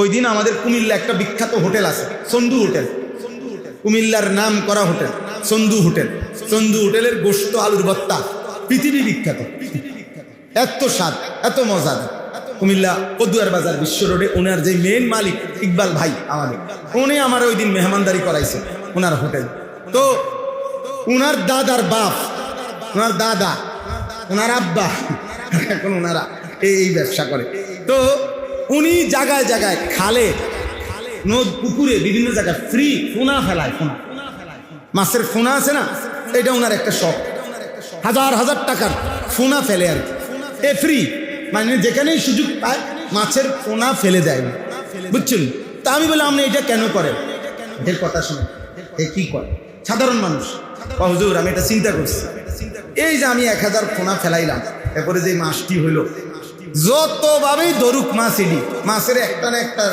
ওই দিন আমাদের কুমিল্লা একটা বিখ্যাত হোটেল আছে, চন্দু হোটেল, কুমিল্লার নাম করা হোটেল চন্দু হোটেল। চন্দু হোটেলের গোশত আলুর ভর্তা পৃথিবী বিখ্যাত, এত স্বাদ এত মজার। কুমিল্লা পদুয়ার বাজার বিশ্ব রোডে ওনার যে মেন মালিক ইকবাল ভাই আমাদের, উনি আমার ওই দিন মেহমানদারি করাইছে ওনার হোটেল। তো ওনার দাদার বাপ, ওনার দাদা, ওনার আব্বা এখন ওনারা এই ব্যবসা করে। তো উনি জায়গায় জায়গায় খালে নদ পুকুরে বিভিন্ন জায়গায় ফ্রি ফোনা ফেলায়, ফোনা মাছের ফোনা আছে না, এটা ওনার একটা শখ। হাজার হাজার টাকার ফোনা ফেলে আর এ ফ্রি, মানে যেখানেই সুযোগ পায় মাছের ফোনা ফেলে দেয়, বুঝছেন? তা আমি বললাম আপনি এটা কেন করেন? এর কথা শুনে এ কি করে সাধারণ মানুষ, হুজুর আমি এটা চিন্তা করছি, এই যে আমি 1000 ফোনা ফেলাইলাম, এরপরে যে মাছটি হইল, যতভাবেই ধরুক মাছ, এটি মাছের একটা না একটা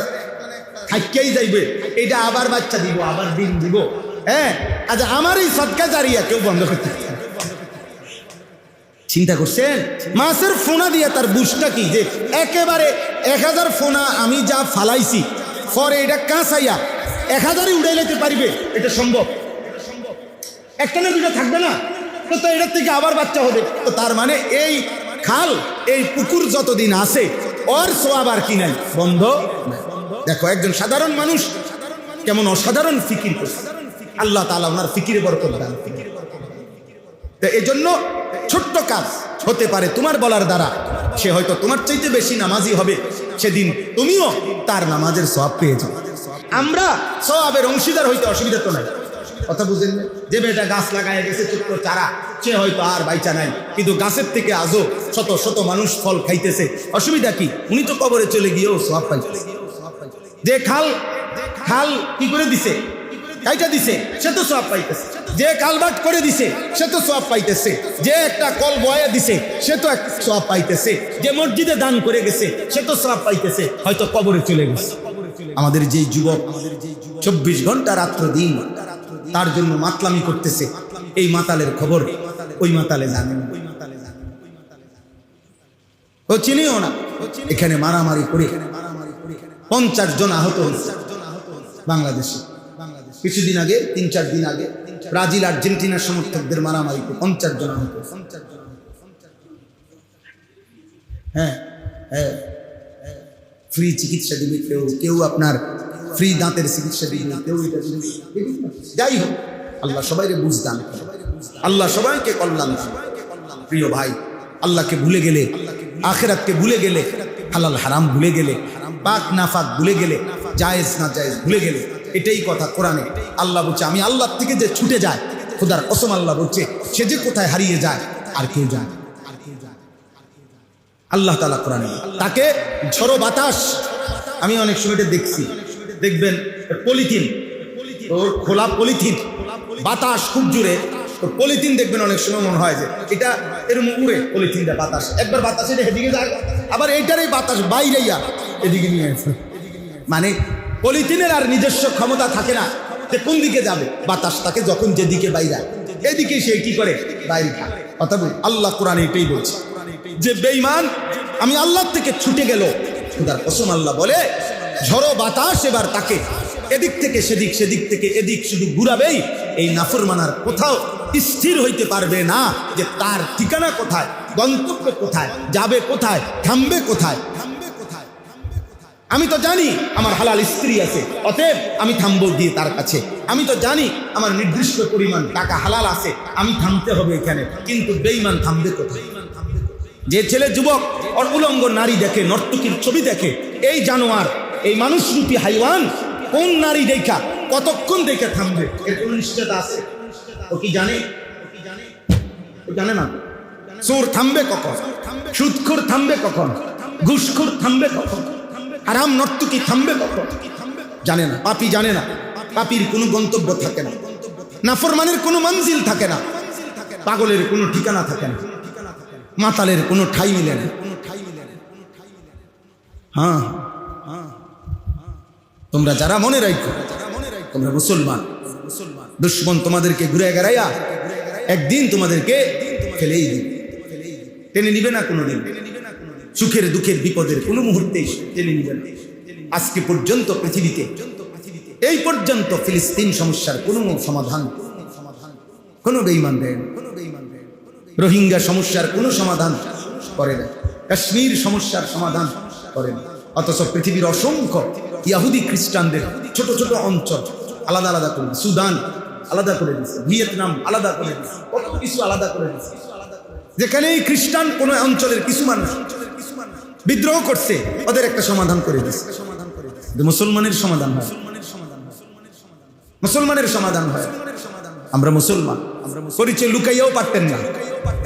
থাইকাই যাইবে, এটা আবার বাচ্চা দিব, আবার ডিম দিব। হ্যাঁ, আচ্ছা আমার এই সদকা জারিয়া কেউ বন্ধ করতে চিন্তা করছেন? মাছের ফোনা দিয়ে তার বুঝটা কি, যে একেবারে 1000 ফোনা আমি যা ফালাইছি পরে এটা কাঁচাইয়া 1000ই উড়াই লেতে পারিবে, এটা সম্ভব? একটা না দুটো থাকবে না, তো এটার থেকে আবার বাচ্চা হবে। তো তার মানে এই খাল এই পুকুর যতদিন আছে ওর সোয়াব আর কি নাই, বন্ধ। দেখো একজন সাধারণ মানুষ কেমন অসাধারণ ফিকির করছে, আল্লাহ তাআলা ওনার ফিকিরে বরকত দান। তো এই জন্য ছোট্ট কাজ হতে পারে তোমার বলার দ্বারা, সে হয়তো তোমার চাইতে বেশি নামাজি হবে, সেদিন তুমিও তার নামাজের সওয়াব পেয়ে যাবে। আমরা সওয়াবের অংশীদার হইতে অসুবিধা তো নাই, কথা বুঝেন? যে বেটা গাছ লাগায় গেছে ছোট্ট চারা, সে হয়তো আর বাইচা নাই, কিন্তু গাছের থেকে আজও শত শত মানুষ ফল খাইতেছে, অসুবিধা কি? উনি তো কবরে চলে গিয়েও সওয়াব পাইতেছে। যে খাল খাল কি করে দিছে, কাইটা দিছে, সে তো সওয়াব পাইতেছে। যে কালবাট করে দিছে সে তো সওয়াব পাইতেছে। যে একটা কল বয়া দিছে সে তো সওয়াব পাইতেছে। যে মসজিদে দান করে গেছে সে তো সওয়াব পাইতেছে, হয়তো কবরে চলে গেছে। আমাদের যে যুবক 24 ঘন্টা রাত্র দিন তার জন্য মাতলামি করতেছে, এই মাতালের খবর ওই মাতালে জানেন, ও চিনিও না। এখানে মারামারি করে 50 জন আহত হয়েছে বাংলাদেশে। কিছুদিন আগে 3-4 দিন আগে ব্রাজিল আর্জেন্টিনার সমর্থকদের মারামারিতে 50 জন আহত। হ্যাঁ হ্যাঁ, ফ্রি চিকিৎসা দিবে কেউ, কেউ আপনার ফ্রি দাঁতের চিকিৎসা দিবে, কেউ এটা দিবে। যাই হোক, আল্লাহ সবাইকে বুঝ দান, আল্লাহ সবাইকে কল্যাণ দান। প্রিয় ভাই, আল্লাহকে ভুলে গেলে, আখিরাতকে ভুলে গেলে, হালাল হারাম ভুলে গেলে, পাক নাফাক ভুলে গেলে, জায়েজ না জায়েজ ভুলে গেলে, এটাই কথা কোরআনে আল্লাহ বলছে, আমি আল্লাহর থেকে যে ছুটে যায়, খোদার কসম আল্লাহ বলছে, সে যে কোথায় হারিয়ে যায় আর কেউ যায়। আল্লাহ তাআলা কোরআনে তাকে ঝড়ো বাতাস, আমি অনেক সময় দেখছি, দেখবেন পলিথিন, ওর খোলা পলিথিন, বাতাস খুব জোরে, তো পলিথিন দেখবেন অনেক সময় মনে হয় যে এটা এরকম উড়ে, পলিথিনটা বাতাস একবার বাতাস এটা এদিকে যায়, আবার এইটারই বাতাস বাইরেইয়া এদিকে নিয়ে আসে। মানে পলিথিনের আর নিজস্ব ক্ষমতা থাকে না যে কোন দিকে যাবে, বাতাস তাকে যখন যেদিকে বাইরে এদিকে সে কি করে বাইরে খায়। অর্থাৎ আল্লাহ কোরআনে এটাই বলছে যে বেঈমান আমি আল্লাহ থেকে ছুটে গেল, খোদার কসম আল্লাহ বলে ঝড়ো বাতাস এবার তাকে এদিক থেকে সেদিক, সেদিক থেকে এদিক শুধু ঘুরাবেই, এই নাফরমানার কোথাও স্থির হইতে পারবে না যে তার ঠিকানা কোথায়, গন্তব্য কোথায়, যাবে কোথায়, থামবে কোথায়। আমি তো জানি আমার হালাল স্ত্রী আছে, অতএব আমি থামবো দিয়ে তার কাছে। আমি তো জানি আমার নির্দিষ্ট পরিমাণ টাকা হালাল আছে, আমি থামতে হবে এখানে। কিন্তু বেঈমান থামবে কোথায়? যে ছেলে যুবক আর উলঙ্গ নারী দেখে, নর্তকীর ছবি দেখে, এই জানোয়ার, এই মানুষরূপী হাইওয়ান কোন নারী দেখা কতক্ষণ দেখে থামবে, এর কোন নিশ্চয়তা আছে? ও কি জানে? ও জানে না। চোর থামবে কখন, সুদখোর থামবে কখন, ঘুষখোর থামবে কখন, হারাম নর্তকী থামবে কখন, জানে না। পাপী জানে না, পাপীর কোনো গন্তব্য থাকে না, নাফরমানের কোনো মঞ্জিল থাকে না, পাগলের কোনো ঠিকানা থাকে না, মাতালের কোনো ঠাই মিলে না। হ্যাঁ, তোমরা যারা মনে রাখো তোমরা মুসলমান, দুশ্মন তোমাদেরকে ঘুরে গেড়াইয়া একদিন তোমাদেরকে ফেলেই দিবে, টেনে নিবে না কোনোদিন। সুখের দুঃখের বিপদের কোনো মুহূর্তেই টেনে নিবে না। আজকে পর্যন্ত পৃথিবীতে এই পর্যন্ত ফিলিস্তিন সমস্যার কোনো সমাধান কোনো বেঈমান দেন, রোহিঙ্গা সমস্যার কোনো সমাধান করে না, কাশ্মীর সমস্যার সমাধান করে না। অথচ পৃথিবীর অসংখ্য ইহুদি খ্রিস্টানদের ছোট ছোট অঞ্চল আলাদা আলাদা করে দিচ্ছে, সুদান আলাদা করে দিচ্ছে, ভিয়েতনাম আলাদা করে দিচ্ছে, কত কিছু আলাদা করে দিচ্ছে। যেখানে এই খ্রিস্টান কোন অঞ্চলের কিছু মানুষ বিদ্রোহ করছে, ওদের একটা সমাধান করে দিচ্ছে। মুসলমানের সমাধান হয়, মুসলমানের সমাধান হয়। আমরা মুসলমান, পরিচয় লুকাইয়াও পারতেন না,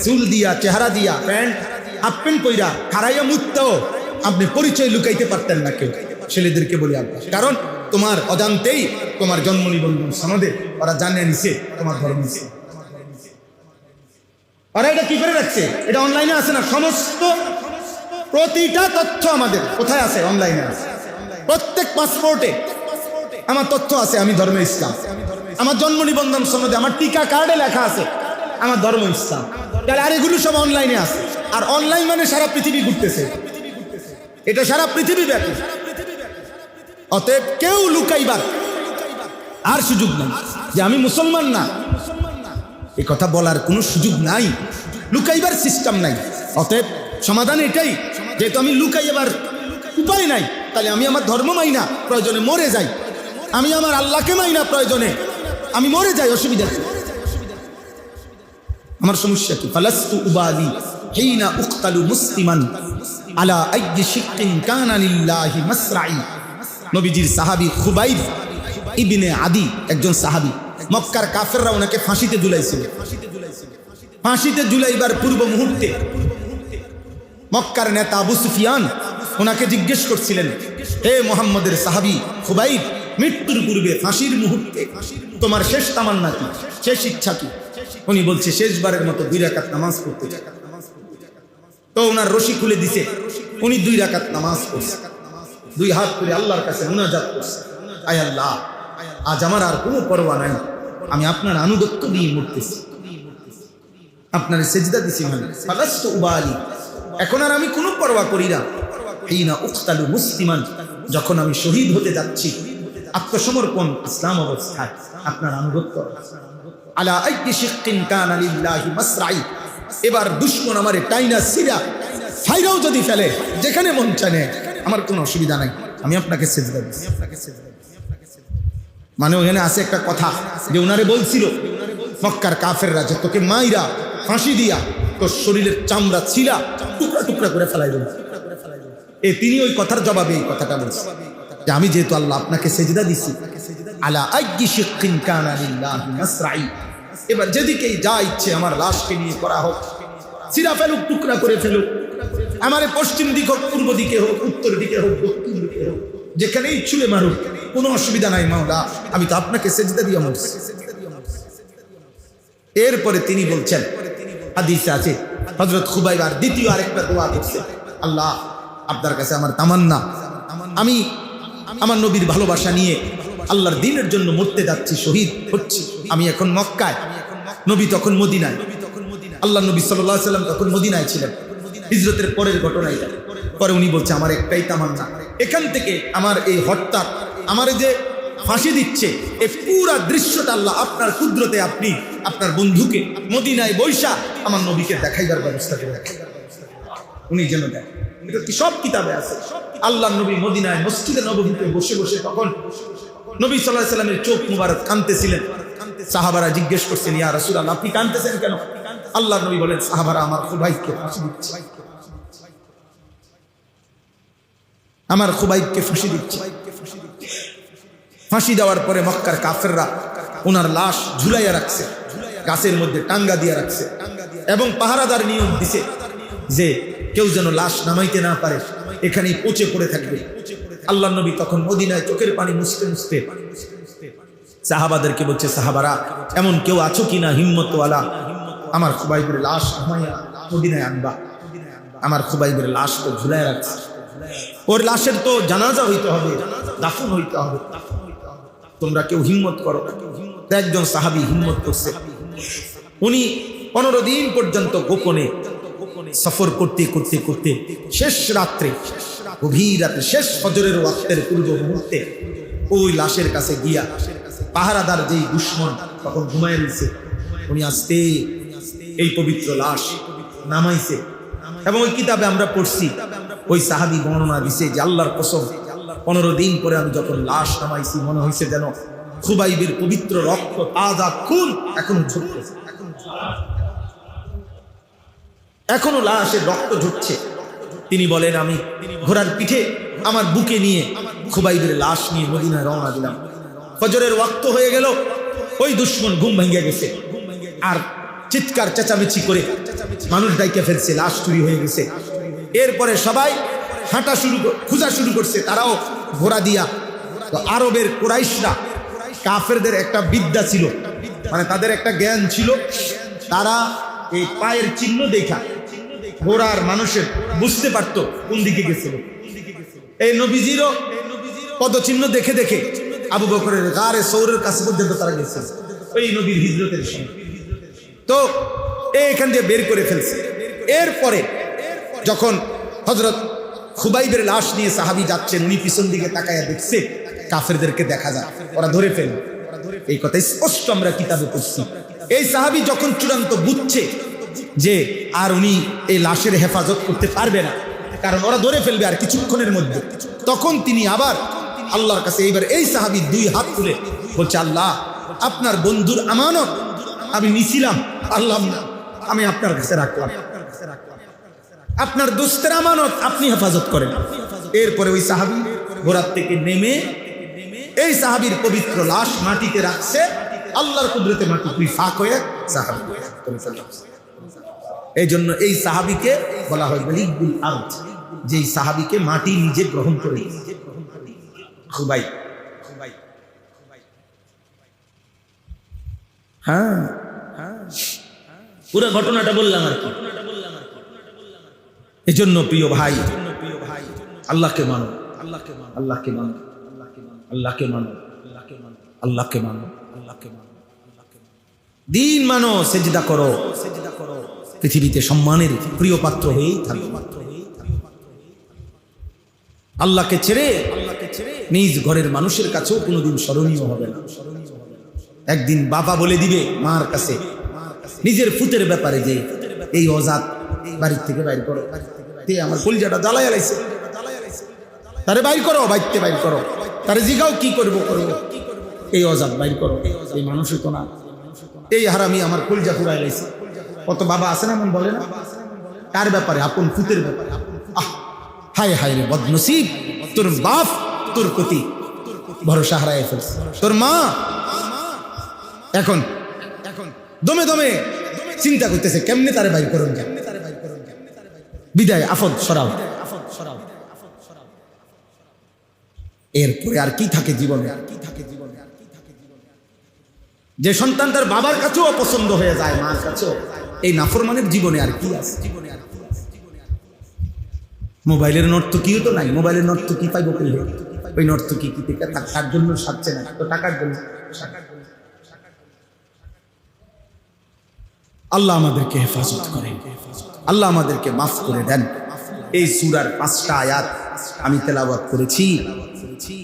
চুল দিয়া চেহারা দিয়া প্যান্ট হাফ প্যান্ট পইরা খারাইয়া মুততেও আপনি পরিচয় লুকাইতে পারতেন না কেউ। ছেলেদেরকে বলি আপনার, কারণ তোমার অজান্তেই তোমার জন্ম নিবন্ধন সনদে ওরা জানিয়ে নিছে তোমার ধর্ম নিছে। ওরা এটা কি করে রাখছে? এটা অনলাইনে আছে না, সমস্ত প্রতিটা তথ্য আমাদের কোথায় আছে? অনলাইনে আছে। প্রত্যেক পাসপোর্টে আমার তথ্য আছে, আমি ধর্ম ইসলাম। আমার জন্ম নিবন্ধন সনদে, আমার টিকা কার্ডে লেখা আছে আমার ধর্ম ইসলাম। তাহলে আর এগুলো সব অনলাইনে আছে। আর অনলাইন মানে সারা পৃথিবী ঘুরতেছে, এটা সারা পৃথিবী ব্যাপী। অতএব কেউ লুকাইবার আর সুযোগ নাই যে আমি মুসলমান না, এই কথা বলার কোনো সুযোগ নাই, লুকাইবার সিস্টেম নাই। অতএব সমাধান এটাই, যেহেতু আমি লুকাইবার উপায় নাই, তাহলে আমি আমার ধর্ম মাই না, প্রয়োজনে মরে যাই। আমি আমার আল্লাহকে মাই না, প্রয়োজনে আমি মরে যাই, অসুবিধা কি? আমার সমস্যা কি? ফালাস্তু উবালি হিনা উকতালু মুসলিমান আলা আইয়ি শিক্কিন কানা লিল্লাহি মাসরাই। নবীজির সাহাবী খুবাইব ইবনে আদি একজন সাহাবী, মক্কার কাফেররা ওনাকে ফাঁসিতে ঝুলাইছিল। ফাঁসিতে ঝুলাইবার পূর্ব মুহূর্তে মক্কার নেতা আবু সুফিয়ান ওনাকে জিজ্ঞেস করছিলেন, হে মুহাম্মদের সাহাবী খুবাইব, মৃত্যুর পূর্বে ফাঁসির মুহূর্তে তোমার শেষ তামান্না কি, শেষ ইচ্ছা কি? উনি বলছে শেষবারের মতো 2 রাকাত নামাজ পড়তে চাই। তো ওনার রশি খুলে দিছে, উনি 2 রাকাত নামাজ পড়ছে, 2 হাত করে আল্লাহর কাছে মুনাজাত করছে, আয় আল্লাহ, আজ আমার আর কোনো পরোয়া নাই, আমি আপনার আনুগত্য দিয়ে মরতেছি, আপনার সেজদা দিছি, মানে ফালাস্তু উবালি, এখন আর আমি কোনো পরোয়া করি না। হিনা উকতালু মুসলিমান, যখন আমি শহীদ হতে যাচ্ছি, আত্মসমর্পণ ইসলাম অবস্থায় আপনার আনুগত্য। আলা আইয়ি শিক্কিন কানা লিল্লাহি মাসরাই, এবার দুশমন আমারে টাইনা সিরা ফাইরাও যদি ফেলে, যেখানে মন চায়, আমার কোনো অসুবিধা নাই, আমি আপনাকে সেজদা দিচ্ছি। মানে ওখানে আছে একটা কথা যে ওনারে বলছিল মক্কার কাফেররা যে তোকে মাইরা ফাঁসি দিয়া তোর শরীরের চামড়া ছিলা টুকরা টুকরা করে ফেলাই দেব। তিনি ওই কথার জবাবে এই কথাটা বলছে যে আমি যেহেতু আল্লাহ আপনাকে সেজদা দিছি, আলা আইয়ি শিক্কিন কানা লিল্লাহি মাসরাই, এবার যেদিকেই যা ইচ্ছে আমার লাশকে নিয়ে করা হোক, ছিঁড়া ফেলুক, টুকরা করে ফেলুক, আমার পশ্চিম দিক হোক, পূর্ব দিকে হোক, উত্তর দিকে হোক, দক্ষিণ দিকে হোক, যেখানেই ছুঁড়ে মারুক, কোনো অসুবিধা নাই মাওলা, আমি তো আপনাকে সেজদা দিয়ে মরছি। এরপরে তিনি বলছেন, হাদিসে আছে, হযরত খুবাইব আর দ্বিতীয় আরেকটা দোয়া করছে, আল্লাহ আপনার কাছে আমার তামান্না, আমি আমার নবীর ভালোবাসা নিয়ে আল্লাহর দ্বীনের জন্য মরতে যাচ্ছি, শহীদ হচ্ছি। আমি এখন মক্কায়, নবী তখন মদিনায়, আল্লাহ নবী সাল্লাল্লাহু আলাইহি ওয়াসাল্লাম তখন মদিনায় ছিলেন, হিজরতের পরের ঘটনা এটা। পরে উনি বলছে আমার একটাই তামান্না, এখান থেকে আমার এই হত্যা, আমার যে ফাঁসি দিচ্ছে, এই পুরা দৃশ্যটা আল্লাহ আপনার কুদরতে আপনি আপনার বন্ধুকে মদিনায় বৈশা আমার নবীকে দেখাইবার ব্যবস্থা করে রাখেন, উনি যেন দেখেন। এটা কি সব কিতাবে আছে। আল্লাহ নবী মদিনায় মসজিদে নববীতে বসে বসে তখন নবী সাল্লাল্লাহু আলাইহি ওয়াসাল্লামের চোখ মুবারক কাঁদতেছিলেন। সাহাবারা জিজ্ঞেস করছেন, ইয়া রাসূলুল্লাহ আপনি কাঁদতেছেন কেন? আল্লাহ নবী বলেন, সাহাবারা আমার খুবাইবকে ফাঁসি দিচ্ছে, আমার খুবাইবকে ফাঁসি দিচ্ছে। ফাঁসি দেওয়ার পরে মক্কার কাফেররা ওনার লাশ ঝুলাইয়া রাখছে, গাছের মধ্যে টাঙ্গা দিয়ে রাখছে, এবং পাহারাদার নিয়ম দিছে যে কেউ যেন লাশ নামাইতে না পারে, এখানেই পচে পড়ে থাকবে। আল্লাহ নবী তখন মদিনায় চোখের পানি মুছতে মুছতে সাহাবাদেরকে বলছে, সাহাবারা এমন কেউ আছো কিনা হিম্মতওয়ালা, আমার খুবাইবের লাশ নামাইয়া মদিনায় আনবা। আমার খুবাইবের লাশ তো ঝুলাই রাখছে, ওর লাশের তো জানাজা হইতে হবে, দাফন হইতে হবে, তোমরা কেউ হিম্মত করো। একজন সাহাবী হিম্মত করছে, উনি 15 দিন পর্যন্ত গোপনে সফর করতে করতে করতে শেষ রাত্রে গভীর রাতে শেষ ফজরের ওয়াক্তের পূর্ব মুহূর্তে ওই লাশের কাছে গিয়া পাহারাদার যেই দুশমন তখন ঘুমায় রয়েছে, উনি আসতে এই পবিত্র লাশ নামাইছে। এবং ওই কিতাবে আমরা পড়ছি, ওই সাহাবী বর্ণনা দিছে যে আল্লাহর কসম 15 দিন পরে আমি যখন লাশ নামাইছি মনে হয়েছে যেন খুবাইবের পবিত্র রক্ত তাজা খুন এখনো ঝরতেছে, এখনো লাশের রক্ত ঝরছে। তিনি বলেন আমি ঘোড়ার পিঠে আমার বুকে নিয়ে খুবাইবের লাশ নিয়ে মদিনায় রওনা দিলাম। ফজরের ওয়াক্ত হয়ে গেল, ওই দুশমন ঘুম ভেঙে গেছে আর চিৎকার চেঁচামেচি করে মানুষ ডাইকে ফেলছে, লাশ চুরি হয়ে গেছে। এরপরে সবাই হাঁটা খোঁজা শুরু করছে, তারাও ঘোড়া দিয়া। তো আরবের কুরাইশরা, কাফেরদের একটা বিদ্যা ছিল, মানে তাদের একটা জ্ঞান ছিল, তারা এই পায়ের চিহ্ন দেখা ঘোড়ার মানুষের বুঝতে পারতো কোন দিকে গেছিল। এই নবীজিরও পদচিহ্ন দেখে দেখে আবু বকরের গারে সৌরের কাছে পর্যন্ত তারা গেছে ওই নবীর হিজরতের সময়। তো এখান দিয়ে বের করে ফেলছে। এরপরে যখন হযরত খুবাইবের লাশ নিয়ে সাহাবী যাচ্ছেন, উনি পিছন দিকে তাকায়া দেখছে কাফেরদেরকে দেখা যায়, ওরা ধরে ফেল। এই কথা স্পষ্ট আমরা কিতাবে পড়ছি। এই সাহাবী যখন চূড়ান্ত বুঝছে যে আর উনি এই লাশের হেফাজত করতে পারবে না, কারণ ওরা ধরে ফেলবে আর কিছুক্ষণের মধ্যে, তখন তিনি আবার আল্লাহর কাছে এইবার এই সাহাবী 2 হাত তুলে বলছে, আল্লাহ আপনার বন্ধুর আমানত আমি নিছিলাম, আল্লাহ আমি আপনার কাছে রাখলাম, আপনার দোস্তের আমানত আপনি হেফাজত করেন। এরপরে ওই সাহাবী ঘোড়ার থেকে নেমে এই সাহাবীর পবিত্র লাশ মাটিতে রাখছে, আল্লাহর কুদরতে মাটি ফাঁক হয়ে সাহাবী। এই জন্য এই সাহাবীকে বলা হয় মালিকুল আরদ, যেই সাহাবীকে মাটি নিজে গ্রহণ করে। খুবাই, হ্যাঁ পুরো ঘটনাটা বললাম আর কি। এজন্য প্রিয় ভাই, আল্লাহকে মানো, আল্লাহকে মানো, আল্লাহকে মানো, আল্লাহকে মানো, আল্লাহকে মানো, আল্লাহকে মানো, দিন মানো, সেজদা করো, পৃথিবীতে সম্মানের প্রিয় পাত্র হয়েই থাকো। আল্লাহকে ছেড়ে নিজ ঘরের মানুষের কাছেও কোনোদিন স্মরণীয় হবে না। একদিন বাবা বলে দিবে মার কাছে নিজের ফুতের ব্যাপারে যে এই অজাত বাড়ির থেকে বাইর করো, আমার কলিজাটা জ্বালাই আলাইছে, তারে বাইর করো, বাইরতে বাইর করো, তারে জিগাও কি করবো করবো, এই অজাত বাইর করো, এই মানুষই তো না, এই হারামি আমার কলিজা পুরাই লাইছে। কত বাবা আছে না এমন বলে না, কার ব্যাপারে? আপন ফুতের ব্যাপারে। হায় হায় রে বদনসিব, তোর বাপ তোর প্রতি ভরসা হারায় ফেলছে, তোর মা এখন দমে দমে চিন্তা করতেছে কেমনে তারে বাইর করুন, বিদায় আফদ সরাও। এরপরে আর কি থাকে জীবনে? যে সন্তান তার বাবার কাছেও অপছন্দ হয়ে যায়, মার কাছেও, এই নাফরমানের জীবনে আর কি আছে? মোবাইলের নর্তকীও তো নাই, মোবাইলের নর্তকী পাইব কই? ওই নর্তকী কি তার জন্য সাজছে না, তো টাকার জন্য। আল্লাহ আমাদেরকে হেফাজত করেন, আল্লাহ আমাদেরকে মাফ করে দেন। এই সূরার 5টা আয়াত আমি তেলাওয়াত করেছি,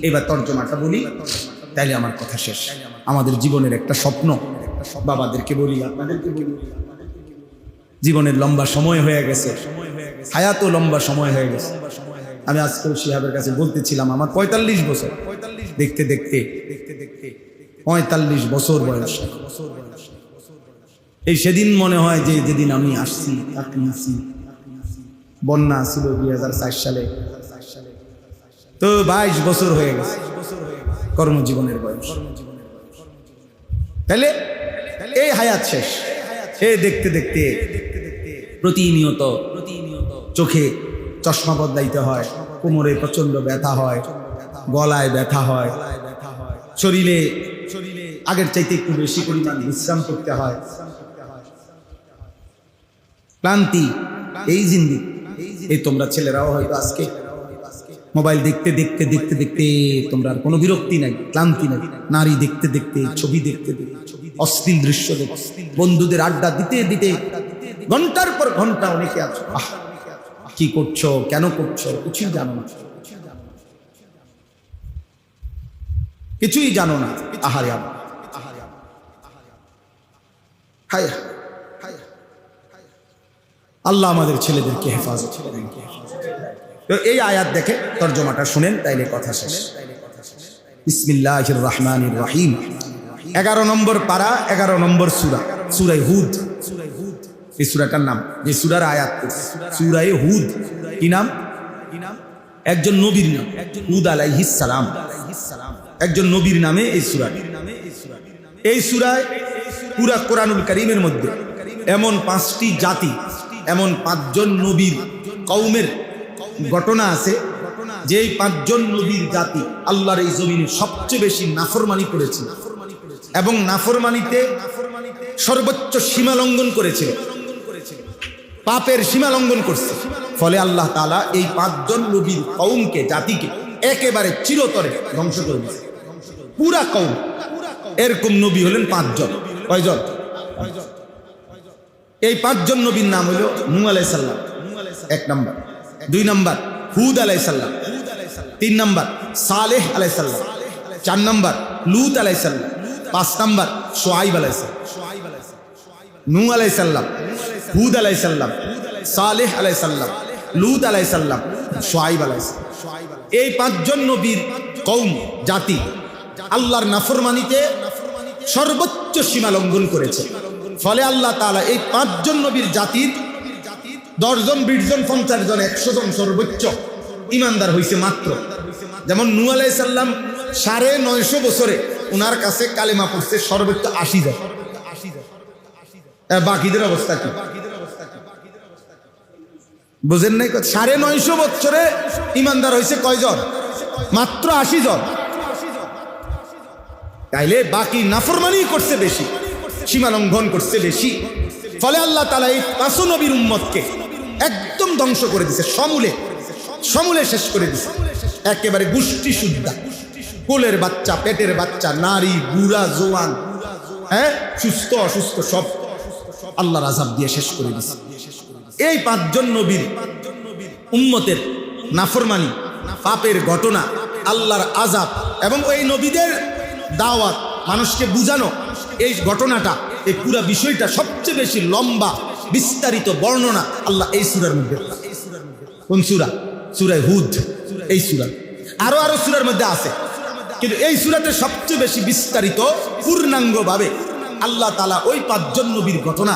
এবার তর্জমাটা বলি, তাইলে আমার কথা শেষ। আমাদের জীবনের একটা স্বপ্ন, বাবাদেরকে বলি, আপনাদেরকে বলি, জীবনের লম্বা সময় হয়ে গেছে, হায়াতও লম্বা সময় হয়ে গেছে। আমি আজকেও শিহাবের কাছে বলতেছিলাম, আমার 45 বছর, দেখতে দেখতে 45 বছর বয়স। এই সেদিন মনে হয় যে যেদিন আমি আসছি, বন্যা ছিল 2004 সালে, তো 22 বছর হয়ে গেছে কর্মজীবনের বয়স। তাহলে এই হায়াত শেষ। এই দেখতে দেখতে প্রতিনিয়ত চোখে চশমা বদলাইতে হয়, কোমরে প্রচন্ড ব্যথা হয়, গলায় ব্যথা হয়, শরীরে আগের চাইতে একটু বেশি পরিমাণ বিশ্রাম করতে হয়, ক্লান্তি, এই জিন্দি। এই তোমরা ছেলেরাও হয়তো আজকে মোবাইল দেখতে দেখতে দেখতে দেখতে তোমরা আর কোনো বিরক্তি নাই, ক্লান্তি নাই, নারী দেখতে দেখতে, ছবি দেখতে দেখতে, অশ্লীল দৃশ্য দেখতে, বন্ধুদের আড্ডা দিতে দিতে ঘন্টার পর ঘন্টা অনেকে আছো, কি করছো, কেন করছো, কিছুই জানো না, কিছুই জানো না। আহারে হায়, আল্লাহ আমাদের ছেলেদেরকে হেফাজত করেন। তো এই আয়াত দেখে তর্জমাটা শুনেন, তাইলে কথা শেষ। বিসমিল্লাহির রহমানির রহিম। 11 নম্বর পারা, 11 নম্বর সূরা, সূরা হুদ। এই সূরাটার নাম, যে সূরার আয়াত সূরা হুদ। কি নাম? একজন নবীর নাম, হুদ আলাইহিস সালাম, একজন নবীর নামে এই সূরা। এই সূরায় পুরা কোরআনুল কারীমের মধ্যে এমন 5টি জাতি, এমন 5 জন নবীর কওমের ঘটনা আছে, যে এই 5 জন নবীর জাতি আল্লাহর এই জমিনে সবচেয়ে বেশি নাফরমানি করেছে এবং নাফরমানিতে সর্বোচ্চ সীমা লঙ্ঘন করেছিল, পাপের সীমা লঙ্ঘন করছে। ফলে আল্লাহ তাআলা এই 5 জন নবীর কওমকে, জাতিকে একেবারে চিরতরে ধ্বংস করে দিয়েছে, পুরা কওম। এরকম নবী হলেন 5 জন। কয়জন? এই 5 জন নবীর নাম হলো নূহ আলাইহিস সালাম 1 নাম্বার, 2 নাম্বার হুদ আলাইহিস সালাম, 3 নাম্বার সালেহ আলাইহিস সালাম, 4 নাম্বার লূত আলাইহিস সালাম, 5 নাম্বার শুআয়ব আলাইহিস সালাম। নূহ আলাইহিস সালাম, হুদ আলাইহিস সালাম, সালেহ আলাইহিস সালাম, লূত আলাইহিস সালাম, শুআয়ব আলাইহিস সালাম। এই 5 জন নবীর কওম, জাতি আল্লাহর নাফরমানিতে সর্বোচ্চ সীমা লঙ্ঘন করেছে। ফলে আল্লাহ তাআলা এই 5 জন নবীর জাতির 10 জন, 20 জন, 50 জন, 100 জন সর্বোচ্চ ইমানদার হয়েছে মাত্র। যেমন নূহ আলাইহিস সালাম 950 বছরে ওনার কাছে কালেমা পড়ছে সর্বোচ্চ 80 জন। বাকিদের অবস্থা কি বুঝেন নাই? 950 বছরে ইমানদার হয়েছে কয়জন? মাত্র 80 জন। তাইলে বাকি নাফরমানি করছে বেশি, সীমা লঙ্ঘন করছে বেশি। ফলে আল্লাহ তাআলা এই 5 নবীর উম্মতকে একদম ধ্বংস করে দিছে, সমূলে সমূলে শেষ করে দিছে, একেবারে গোষ্ঠী শুদ্ধা। কোলের বাচ্চা, পেটের বাচ্চা, নারী, বুড়া, জওয়ান, সুস্থ অসুস্থ সব আল্লাহর আযাব দিয়ে শেষ করে দিছে। এই 5 জন নবীর উম্মতের নাফরমানি, পাপের ঘটনা, আল্লাহর আযাব এবং ওই নবীদের দাওয়াত, মানুষকে বুঝানো, এই ঘটনাটা, এই পুরা বিষয়টা সবচেয়ে বেশি লম্বা বিস্তারিত বর্ণনা আল্লাহ এই সূরার মধ্যে। কোন সূরা? সূরা হুদ। এই সূরা আরো সূরার মধ্যে আছে, কিন্তু এই সূরাতে সবচেয়ে বেশি বিস্তারিত পূর্ণাঙ্গভাবে আল্লাহ তাআলা ওই 5 জন নবীর ঘটনা,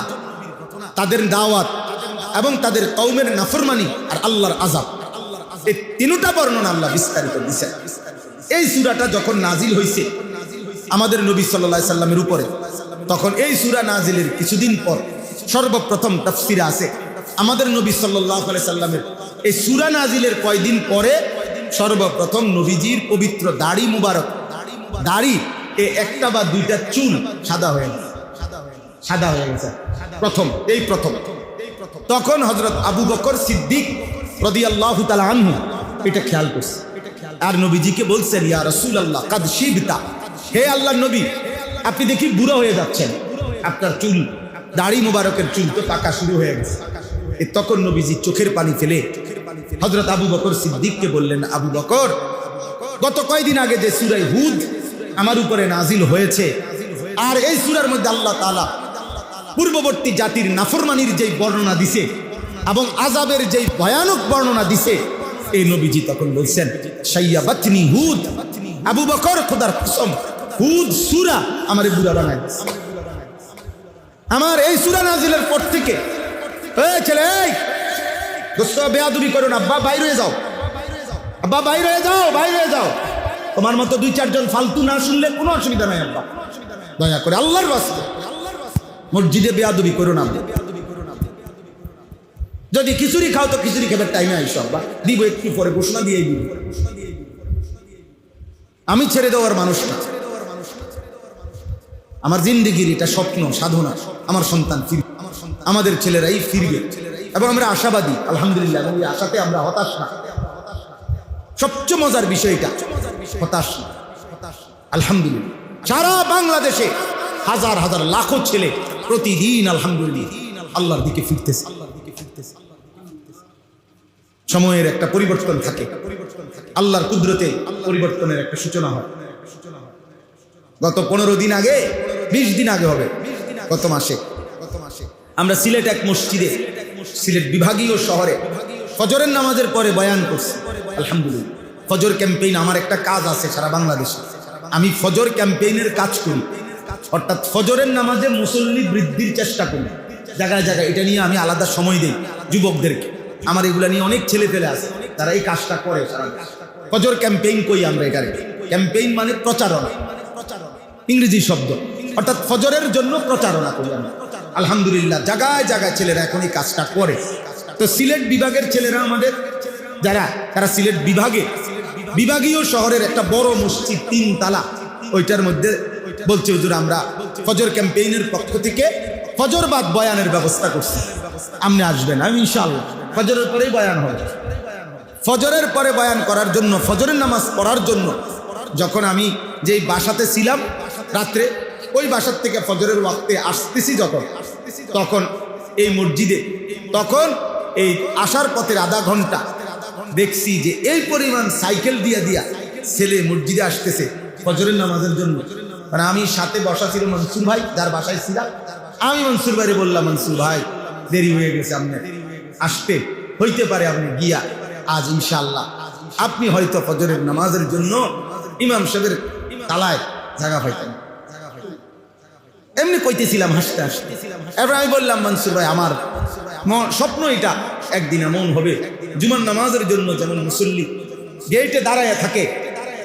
তাদের দাওয়াত এবং তাদের কওমের নাফরমানি আর আল্লাহর আযাব, এই তিনটা বর্ণনা আল্লাহ বিস্তারিত দিয়েছেন। এই সূরাটা যখন নাজিল হয়েছে আমাদের নবী সাল্লাল্লাহু আলাইহি সাল্লামের উপরে, তখন এই সূরা নাজিলের কিছুদিন পর, সর্বপ্রথম তাফসীরে আছে আমাদের নবী সাল্লাল্লাহু আলাইহি সাল্লামের এই সূরা নাজিলের কয়দিন পরে সর্বপ্রথম নবীজির পবিত্র দাড়ি মুবারক, দাড়ি একটা বা দুইটা চুল সাদা হয়ে গেছে প্রথম। তখন হযরত আবু বকর সিদ্দিক রাদিয়াল্লাহু তাআলা আনহু এটা খেয়াল করছে, আর নবীজিকে বলছেন, ইয়া রাসূলুল্লাহ কাদ শিবতা, হে আল্লাহর নবী আপনি দেখি বুড়া হয়ে যাচ্ছেন, আপনার চুল, দাড়ি মুবারকের চুল তো পাকা শুরু হয়ে গেছে। তখন নবীজি চোখের পানি ফেলে হযরত আবু বকর সিদ্দিককে বললেন, আবু বকর, গত কয়েকদিন আগে যে সূরা হুদ আমার উপরে নাজিল হয়েছে, আর এই সূরার মধ্যে আল্লাহ তাআলা পূর্ববর্তী জাতির নাফরমানির যেই বর্ণনা দিছে এবং আযাবের যেই ভয়ানক বর্ণনা দিছে, এই নবীজি তখন বলছেন, শাইয়াবাতনি হুদ, আবু বকর খোদার কসম, হুদ সূরা আমারে বুড়া বানায়। আমার এই সূরা নাজিলের পর থেকে, এই ছেলে, এই দোস্ত বেয়াদবি করো না, আব্বা বাইরে হয়ে যাও, আব্বা বাইরে হয়ে যাও, বাইরে হয়ে যাও। তোমার মতো 2-4 জন ফালতু না শুনলে কোনো অসুবিধা নাই আব্বা, দয়া করে আল্লাহর ওয়াস্তে মসজিদে বেয়াদবি করো না। যদি খিচুড়ি খাও তো খিচুড়ি খাবার টাইমে আইসো, আব্বা দিব একটু পরে, ঘোষণা দিয়েই দিব। আমি ছেড়ে দেওয়ার মানুষ না, আমার জিন্দেগির এটা স্বপ্ন, সাধনা, আমার সন্তান ফিরবে, আমাদের ছেলেরাই ফিরবে এবং আমরা আশাবাদী আলহামদুলিল্লাহ। এবং এই আশাতে আমরা হতাশ না। সবচেয়ে মজার বিষয়টা হতাশ না, আলহামদুলিল্লাহ। সারা বাংলাদেশে হাজার হাজার লাখো ছেলে প্রতিদিন আলহামদুলিল্লাহ আল্লাহর দিকে ফিরতেছে। সময়ের একটা পরিবর্তন থাকে, আল্লাহর কুদরতে পরিবর্তনের একটা সূচনা হয়। গত 15 দিন আগে, 20 দিন আগে হবে, গত মাসে আমরা সিলেট এক মসজিদে, সিলেট বিভাগীয় শহরে ফজরের নামাজের পরে বয়ান করছি। আলহামদুলিল্লাহ, ফজর ক্যাম্পেইন আমার একটা কাজ আছে সারা বাংলাদেশে। আমি ফজর ক্যাম্পেইনের কাজ করি, অর্থাৎ ফজরের নামাজে মুসল্লি বৃদ্ধির চেষ্টা করি জায়গায় জায়গায়। এটা নিয়ে আমি আলাদা সময় দিই যুবকদেরকে। আমার এগুলা নিয়ে অনেক ছেলে পেলে আছে, তারা এই কাজটা করে। ফজর ক্যাম্পেইন করি আমরা এটাকে। ক্যাম্পেইন মানে প্রচারণা, ইংরেজি শব্দ, অর্থাৎ ফজরের জন্য প্রচারণা করি আমরা। আলহামদুলিল্লাহ, জায়গায় জায়গায় ছেলেরা এখন এই কাজটা করে। তো সিলেট বিভাগের ছেলেরা আমাদের যারা, তারা সিলেট বিভাগীয় শহরের একটা বড় মসজিদ 3 তালা, ওইটার মধ্যে বলছে হুজুর আমরা ফজর ক্যাম্পেইনের পক্ষ থেকে ফজর বাদ বয়ানের ব্যবস্থা করছি, আপনি আসবেন। আমি ইনশাআল্লাহ ফজরের পরেই বয়ান হবে। ফজরের পরে বয়ান করার জন্য, ফজরের নামাজ পড়ার জন্য যখন আমি যেই বাসাতে ছিলাম রাত্রে, ওই বাসার থেকে ফজরের ওয়াক্তে আসতেছি তখন এই মসজিদে, তখন এই আসার পথের আধা ঘন্টা দেখছি যে এই পরিমাণ সাইকেল দিয়া ছেলে মসজিদে আসতেছে ফজরের নামাজের জন্য। মানে আমি সাথে বসা ছিল মনসুর ভাই, যার বাসায় ছিলাম। আমি মনসুর ভাইরে বললাম, মনসুর ভাই দেরি হয়ে গেছে, আপনি আসতে হইতে পারে, আপনি গিয়া আজ ইনশাআল্লাহ আপনি হয়তো ফজরের নামাজের জন্য ইমাম সাহেবের তালায় জায়গা পাইতেন। এমনি কইতেছিলাম হাসতে হাসতে। এবার আমি বললাম, মনসুর ভাই আমার স্বপ্ন এটা, একদিন এমন হবে জুমার নামাজের জন্য যেমন মুসল্লি গেটে দাঁড়ায় থাকে,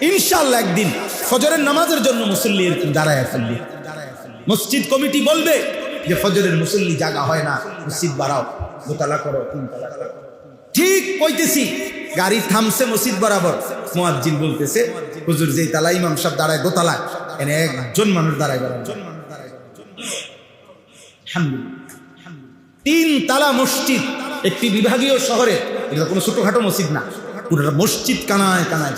ইনশাআল্লাহ একদিন ফজরের নামাজের জন্য মুসল্লি এরকম দাঁড়ায় ফেলবে। মসজিদ কমিটি বলবে যে ফজরের মুসল্লি জায়গা হয় না, মসজিদ বাড়াও, 2 তালা করো, 3 তালা করো। ঠিক কইতেছি, গাড়ি থামছে মসজিদ বরাবর, মুয়াজ্জিন বলতেছে, হুজুর যেই তালা ইমাম সাহেব দাঁড়ায় 2 তালায়, এনে একজন মানুষ দাঁড়ায় বরাবর। 3 তালা মসজিদ একটি বিভাগীয় শহরে, এটা কোনো ছোটখাটো মসজিদ না, পুরো মসজিদ কানায় কানায়।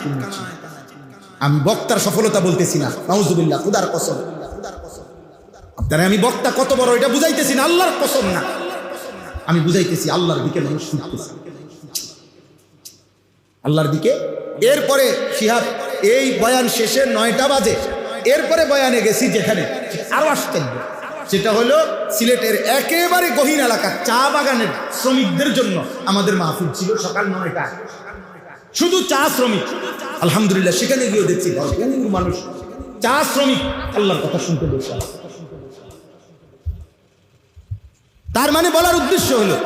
আমি বক্তার সফলতা বলতেছি না, নাউজুবিল্লাহ, খুদার কসম। আপনারা আমি বক্তা কত বড় এটা বুঝাইতেছি না, আল্লাহর কসম না, আমি বুঝাইতেছি আল্লাহর দিকে মানুষ শুনতেছে, আল্লাহর দিকে। এরপরে শিহাব এই বয়ান শেষে 9টা বাজে, এরপরে বয়ানে গেছি যেখানে আরো আশ্চর্য, সেটা হলো সিলেটের একেবারে গহীন এলাকা চা বাগানের শ্রমিকদের জন্য আমাদের মাহফিল ছিল সকাল 9টায়, শুধু চা শ্রমিক। আলহামদুলিল্লাহ, সেখানে গিয়ে দেখছি ভরপুর মানুষ চা শ্রমিক আল্লাহর কথা শুনতে বসে। তার মানে বলার উদ্দেশ্য হলো,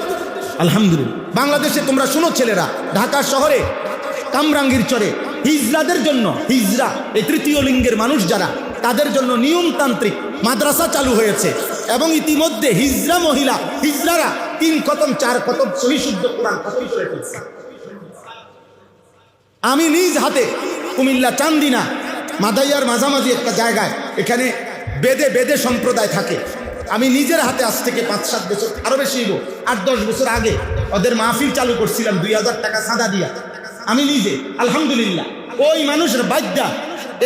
আলহামদুলিল্লাহ, বাংলাদেশে তোমরা শুনো ছেলেরা, ঢাকা শহরে কামরাঙ্গীর চরে হিজড়াদের জন্য, হিজড়া এই 3য় লিঙ্গের মানুষ যারা, তাদের জন্য নিয়মতান্ত্রিক মাদ্রাসা চালু হয়েছে এবং ইতিমধ্যে হিজড়া মহিলা, হিজড়ারা 3 খতম 4 খতম সহিহ শুদ্ধ কোরআন খতম করে ফেলছে। আমি নিজ হাতে কুমিল্লা চান্দিনা মাদাইয়ার মাঝামাঝি একটা জায়গায়, এখানে বেদে সম্প্রদায় থাকে, আমি নিজের হাতে আজ থেকে 5-7 বছর, আরো বেশি 8-10 বছর আগে ওদের মাহফিল চালু করছিলাম 2000 টাকা চাঁদা দিয়া। আমি নিজে আলহামদুলিল্লাহ ওই মানুষের বাদ্যা,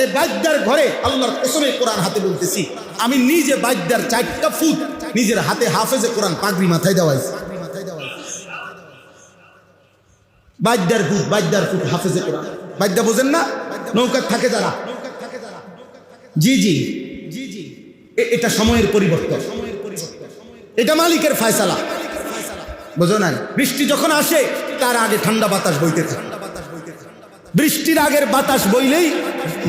এই বাদ্যার ঘরে আল্লাহর কসমে কোরআন হাতে বলতেছি, আমি নিজে বাদ্যার 4টা ফুট নিজের হাতে হাফেজে কোরআন পাগড়ি মাথায় দেওয়াইছি। বাদ্যার ফুট হাফেজে কোরআন। বাদ্যা বোঝেন না, নৌকার থাকে যারা, জি জি, এটা সময়ের পরিবর্তন, এটা মালিকের ফয়সালা, বুঝো না? বৃষ্টি যখন আসে তার আগে ঠান্ডা বাতাস বইতে থাকে, বৃষ্টির আগের বাতাস বইলেই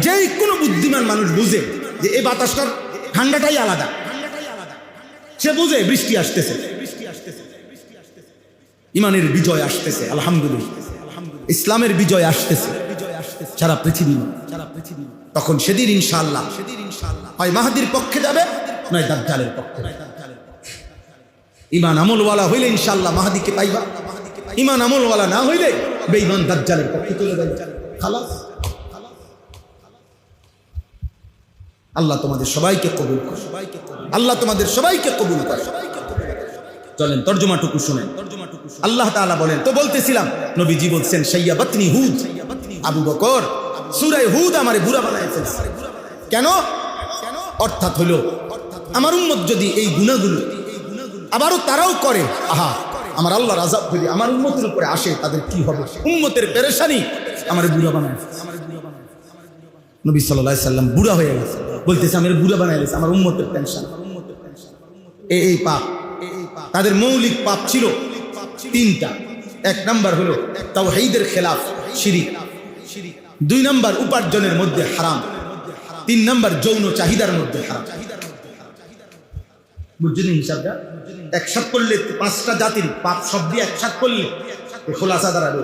যেই কোনো বুদ্ধিমান মানুষ বুঝে যে এই বাতাসটার ঠান্ডাটাই আলাদা, সে বুঝে বৃষ্টি আসতেছে, ইমানের বিজয় আসতেছে, আলহামদুলিল্লাহ, ইসলামের বিজয় আসতেছে সারা পৃথিবী। তখন সেদিন ইনশাআল্লাহ হয় মাহদির পক্ষে যাবে, নয় দাজ্জালের পক্ষে। ইমান আমলওয়ালা হইলে ইনশাআল্লাহ মাহদিকে পাইবা, ইমান আমলওয়ালা না হইলে বেঈমান দাজ্জালের পক্ষে চলে যাবে। খালাস। আল্লাহ তোমাদের সবাইকে কবুল করে, আল্লাহ তোমাদের সবাইকে কবুল করে। চলেন তর্জমাটুকু শুনেন। আল্লাহ তাআলা বলেন, তো বলতেছিলাম নবীজি বলছেন, শাইয়াবাতনি হুদ, আবু বকর সূরা হুদ আমারে বুড়া বানায় ফেলছে। কেন? অর্থাৎ হলো আমার উম্মত যদি এই গুনাহগুলো আবারও তারাও করে, আহা আমার আল্লাহর আযাব যদি আমার উম্মতের উপরে আসে তাদের কি হবে? উম্মতের পেরেশানি আমার বুড়া বানায়। নবী সাল্লাল্লাহু আলাইহি সাল্লাম বুড়া হয়ে গেছে, বলতেছে আমার বুড়া বানায় গেছে, আমার উম্মতের টেনশন। এই পাপ, তাদের মৌলিক পাপ ছিল তিনটা। এক নাম্বার হলো তাওহীদের খেলাফ, শিরিক। দুই নাম্বার উপার্জনের মধ্যে হারাম। তিন নাম্বার যৌন চাহিদার মধ্যে হারাম। বুঝছেন হিসাবটা? একসাথ করলে পাঁচটা জাতির পাপ সব দিয়ে একসাথ করলে খোলাসা দাঁড়াবে।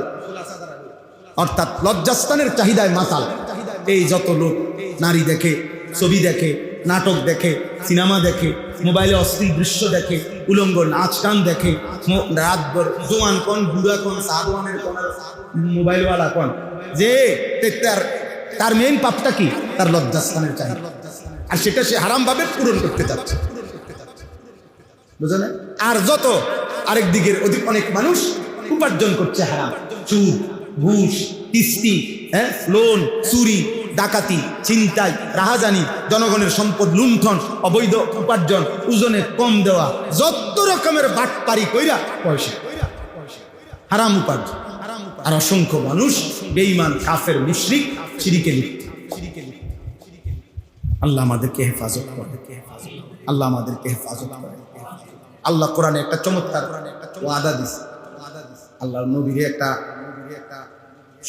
অর্থাৎ লজ্জাস্থানের চাহিদায় মাতাল এই যত লোক নারী দেখে, ছবি দেখে, নাটক দেখে, সিনেমা দেখে, মোবাইলে অশ্লীল দৃশ্য দেখে, উলঙ্গ নাচ গান দেখে, রাতভর জোয়ান কোন বুড়া কোন সাদওয়ানের কোন মোবাইলওয়ালা কোন, যে তার মেইন পাপটা কি? তার লজ্জাস্থানের চাহিদা, আর সেটা সে হারাম ভাবে পূরণ করতে চাচ্ছে। বুঝলেন? আর যত আরেক দিকের অনেক মানুষ উপার্জন করছে হারাম, সুদ, ঘুষ, কিস্তি, লোন, চুরি, ডাকাতি, ছিনতাই, রাহাজানি, জনগণের সম্পদ লুণ্ঠন, অবৈধ উপার্জন, ওজনে কম দেওয়া, যত রকমের বাটপারি কইরা পয়সা, হারাম উপার্জন। আর অসংখ্য মানুষ বেঈমান, কাফের, মুশরিক, শিরকে লিপ্ত। আল্লাহ আমাদেরকে হেফাজত করে, আল্লাহ আমাদেরকে হেফাজত করে। আল্লাহ কোরআনে একটা চমৎকার ওয়াদা দিছে, আল্লাহর নবীরে একটা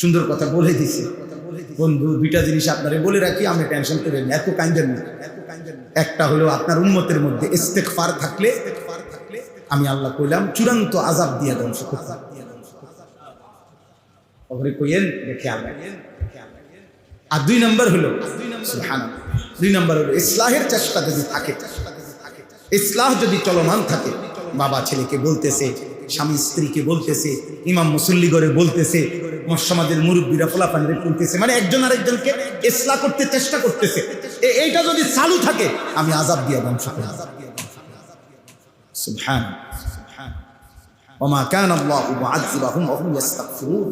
সুন্দর কথা বলে দিছে। বন্ধু, দুইটা জিনিস আপনারে বলে রাখি, আমি টেনশন করেন এত কাঁদেন না। একটা হলো আপনার উম্মতের মধ্যে ইস্তেগফার থাকলে আমি আল্লাহ কইলাম চূড়ান্ত আযাব দিয়ে ধ্বংস করতে। ওরে কইেন দেখে আল্লাহ। আর দুই নাম্বার হলো সুবহানাল্লাহ, দুই নাম্বার হলো ইসলাহের চেষ্টা যদি থাকে, ইসলাহ যদি চলমান থাকে, বাবা ছেলেকে বলতেছে, স্বামী স্ত্রীকে বলতেছে, ইমাম মুসল্লি করে বলতেছে, সমাজের মুরব্বীরা ফলাফানিরে বলতেছে, মানে একজন আরেকজনকে ইসলাহ করতে চেষ্টা করতেছে, এইটা যদি চালু থাকে আমি আযাব দিয়ে ধ্বংস করব। সুবহানাল্লাহ। ওমা কানা আল্লাহু মুআযযিবাহুম ওয়া হুম ইস্তাগফিরুন।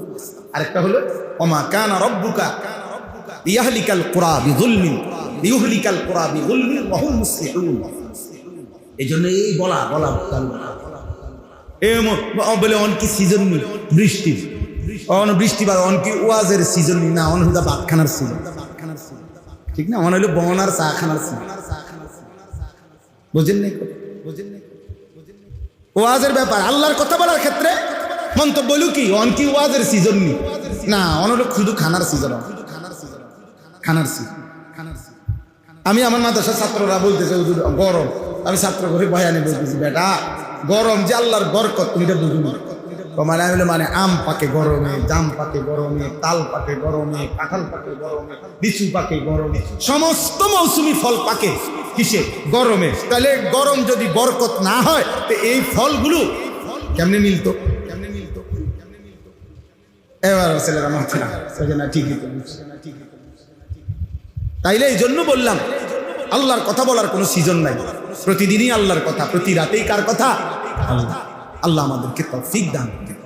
আরেকটা হলো ওমা কানা রাব্বুকা লিয়াহলিকাল কুরা বিযুলমিন লিয়ুহলিকাল কুরা বিযুলমিন ওয়া হুম মুসলিহুন। এইজন্য এই বলা বলে অনকি সিজন নি বৃষ্টি, বৃষ্টি বা অনকি ওয়াজের সিজন নি না, অন হুদা ভাত খানার সিজন, ঠিক না? অন হইলো বনার চা খানার সিজন। বুঝেন নাই? ওয়াজের ব্যাপার, আল্লাহর কথা বলার ক্ষেত্রে মন্তব্য হইল কি অনকি ওয়াজের সিজন নি না, অন হলো শুধু খানার সিজন, খানার সিজন। আমি আমার মাদ্রাসার ছাত্ররা বলতেছে গরম, আমি ছাত্র করে বয়ানে বলতেছি বেটা গরম যে আল্লাহর বরকত, তুমি এটা বুঝুন। মানে আম পাকে গরমে, জাম পাকে গরমে, তাল পাকে গরমে, কাঁঠাল পাকে গরমে, লিচু পাকে গরমে, সমস্ত মৌসুমি ফল পাকে কিসে? গরমে। তাহলে গরম যদি বরকত না হয় তো এই ফলগুলো কেমনে মিলতো? এবার ছেলেরা মাথা না, ঠিকই তো। তাইলে এই জন্য বললাম আল্লাহর কথা বলার কোনো সিজন নাই, প্রতিদিনই আল্লাহর কথা, প্রতি রাতেই কার কথা? আল্লাহ। আল্লাহ আমাদেরকে তৌফিক দান করেন,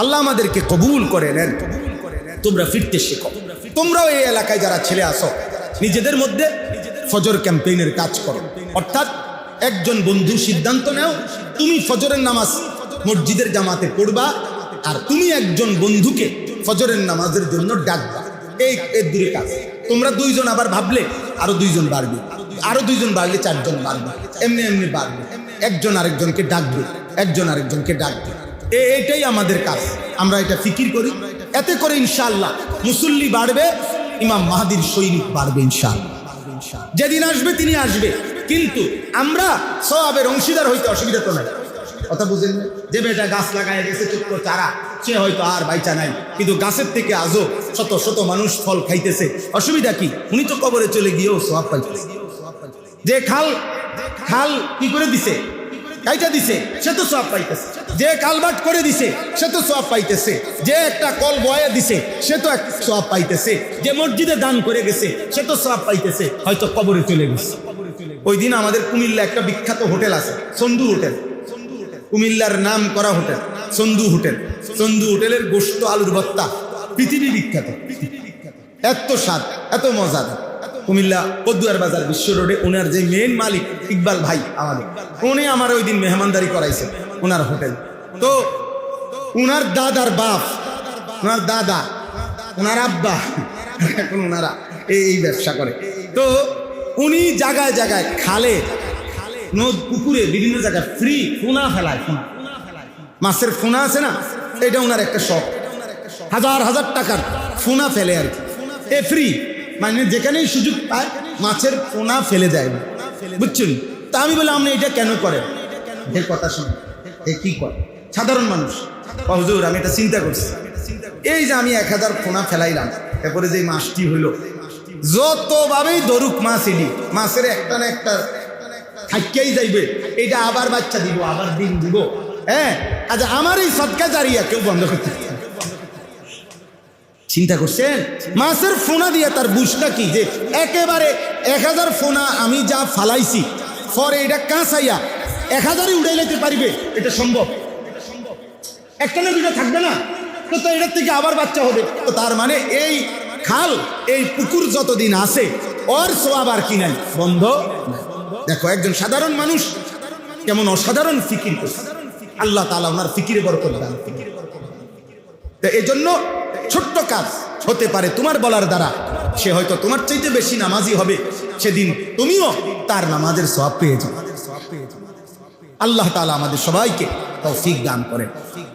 আল্লাহ আমাদেরকে কবুল করে নেন। তোমরা ফিরতে শেখো, তোমরাও এই এলাকায় যারা ছেলে আসো নিজেদের মধ্যে ফজর ক্যাম্পেইনের কাজ করো। অর্থাৎ একজন বন্ধু সিদ্ধান্ত নাও তুমি ফজরের নামাজ মসজিদের জামাতে পড়বা, আর তুমি একজন বন্ধুকে ফজরের নামাজের জন্য ডাকবা। এই দূরে কাজ। তোমরা দুইজন আবার ভাবলে আরো দুইজন বাড়বে, আরো দুইজন বাড়লে চারজন বাড়বে, এমনি এমনি বাড়বে, একজন আরেকজনকে ডাকবে, একজন আরেকজনকে ডাকবে। এইটাই আমাদের কাজ, আমরা এটা ফিকির করি। এতে করে ইনশাআল্লাহ মুসল্লি বাড়বে, ইমাম মাহদির সৈনিক বাড়বে ইনশাআল্লাহ। যেদিন আসবে তিনি আসবে, কিন্তু আমরা সওয়াবের অংশীদার হইতে অসুবিধা তো নাই। কথা বুঝেন? যে বেটা গাছ লাগায় গেছে ছোট্ট চারা, সে হয়তো আর বাইচা নাই, কিন্তু গাছের থেকে আজও শত শত মানুষ ফল খাইতেছে, অসুবিধা কি? উনি তো কবরে চলে গিয়েও সওয়াব পাইতেছে। যে খাল কি করে দিছে, কাইটা দিছে, সে তো সওয়াব পাইতেছে। যে কালবাট করে দিছে সে তো সওয়াব পাইতেছে। যে একটা কল বয়ে দিছে সে তো সওয়াব পাইতেছে। যে মসজিদে দান করে গেছে সে তো সওয়াব পাইতেছে, হয়তো কবরে চলে গেছে। ওই দিন আমাদের কুমিল্লা একটা বিখ্যাত হোটেল আছে, সন্ধু হোটেল, কুমিল্লার নাম করা হোটেল সন্ধু হোটেল। সন্ধু হোটেলের গোশত আলুর ভর্তা পৃথিবী বিখ্যাত, এত স্বাদ, এত মজাদার। কুমিল্লা পদুয়ার বাজার বিশ্ব রোডে ওনার যে মেন মালিক ইকবাল ভাই আমাদের, উনি আমার ওই দিন মেহমানদারি করাইছে ওনার হোটেল। তো উনার দাদার বাপ, উনার দাদা, উনার আব্বা, এখন উনারা এই ব্যবসা করে। তো উনি জায়গায় জায়গায় খালে, নদ, পুকুরে, বিভিন্ন জায়গায় ফ্রি ফোনা ফেলায়। ফোনা, মাছের ফোনা আছে না, এটা উনার একটা শখ। হাজার হাজার টাকার ফোনা ফেলে আর কি, এ ফ্রি, মানে যেখানেই সুযোগ পায় মাছের ফোনা ফেলে দেয়, বুঝছেন? তা আমি বললাম আপনি এটা কেন করেন? এর কথা শুনে এ কি করে সাধারণ মানুষ? হুজুর আমি এটা চিন্তা করছি, এই যে আমি 1000 ফোনা ফেলাইলাম, এরপরে যে মাছটি হইল, যতভাবেই ধরুক মাছ, এলি মাছের একটা না একটা থাইকাই যাইবে, এটা আবার বাচ্চা দিব, আবার ডিম দিব। হ্যাঁ, আচ্ছা আমার এই সদকা জারিয়া কেউ বন্ধ করতে চিন্তা করছেন? মাছের ফোনা দিয়ে তার বুঝটা কি যে একেবারে 1000 ফোনা আমি যা ফালাইছি, পরে এটা কাঁচাইয়া 1000ই উড়াই লেতে পারিবে, এটা সম্ভব? একটা না দুটো থাকবে না, তো এটার থেকে আবার বাচ্চা হবে। তো তার মানে এই খাল, এই পুকুর যতদিন আছে ওর সোয়াব আর কি নাই, বন্ধ। দেখো একজন সাধারণ মানুষ কেমন অসাধারণ ফিকির করছে, আল্লাহ তাআলা ওনার ফিকিরে বরকত দান। তো এই জন্য ছোট্ট কাজ হতে পারে তোমার বলার দ্বারা, সে হয়তো তোমার চাইতে বেশি নামাজি হবে, সেদিন তুমিও তার নামাজের সওয়াব পেয়ে যাবে। আল্লাহ তাআলা আমাদের সবাইকে তৌফিক দান করেন।